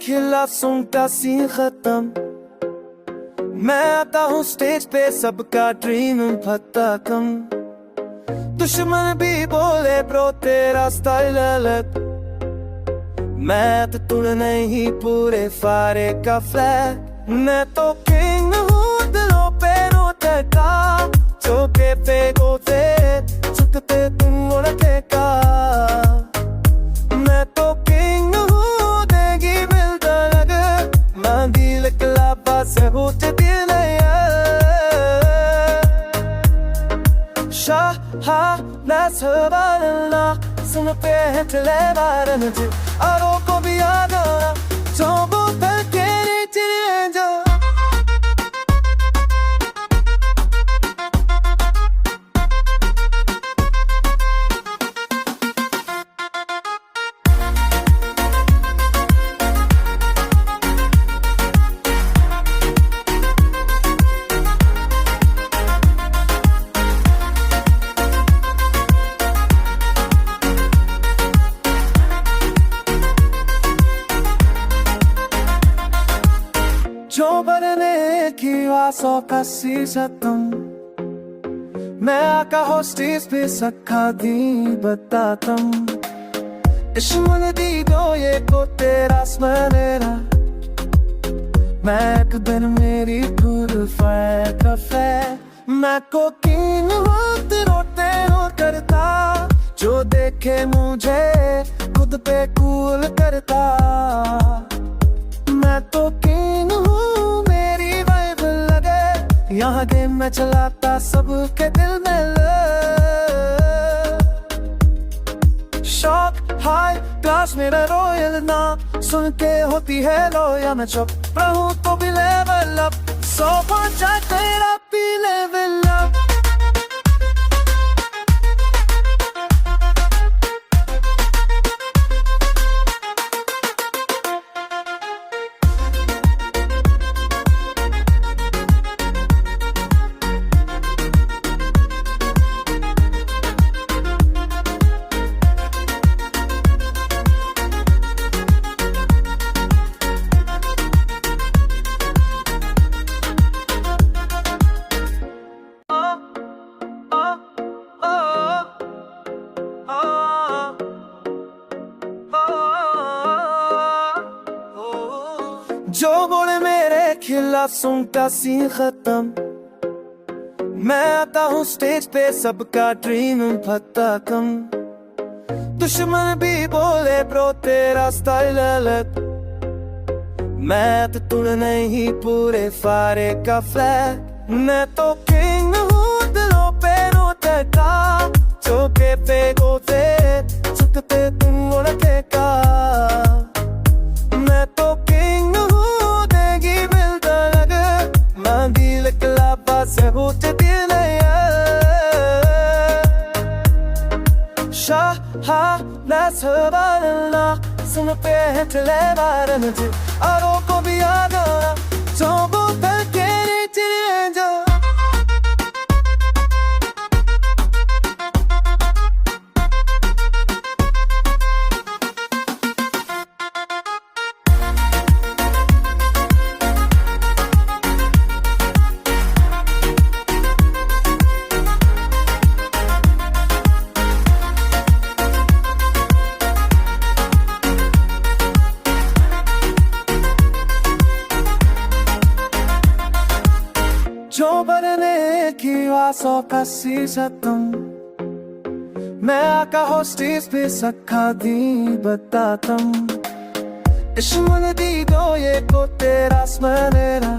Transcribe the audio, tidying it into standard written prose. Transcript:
खिला सूंघता सी खत्म। मैं आता हूँ स्टेज पे सबका ड्रीम भत्ता कम। दुश्मन भी बोले ब्रो तेरा स्टाइल अलग। मैं तो तुड़ नहीं पूरे फारे का फ्लैग। मैं तो किंग हूँ दिलों पे रोता। चौके पे गोते छत पे तुम उड़ते का। मैं तो किंग हूँ देगी मिलता लग। मांदिल कलाबा से होते Sabahlar sınıf ettiler aranızı. Aroko bir yana Tobu pelkeri tirince. जो बनने की आसों का शीशा तुम। मैं आका होस्टिस पे सखा दी बताता हूँ। इश्क दी दो ये को तेरा स्मरेरा। मैं एक दिन मेरी फुल फायर कफे। मैं को किंग वक्त रोते हो करता। जो देखे मुझे खुद पे कूल करता। मैं तो किंग हूँ मेरी वाइब लगे। यहाँ गेम में चलाता सबके दिल में शौक हाई क्लास मेरा रॉयल ना। सुन के होती है लो या मैं चुप रहूं तो भी लेवल अप। 100 पहुंचा तेरा भी लेवल अप। जो बोले मेरे खिला सूंघता सी खत्म। मैं आता हूँ स्टेज पे सबका ड्रीम भत्ता कम। दुश्मन भी बोले ब्रो तेरा स्टाइल अलग। मैं तो तुड़ नहीं पूरे फारे का फ्लैग। मैं तो किंग हूँ दिलों पे रोता। चौके पे गोते छत पे तुम उड़ते का। मैं तो किंग से होते दिल Sabahlar sınıf ettiler aranızı. Aroko bir yana Tobu pelkeri tirince. जो बनने की आसों का शीशा तुम। मैं आका होस्टिस पे सखा दी बताता हूँ। इश्क दी दो ये को तेरा स्मरेरा।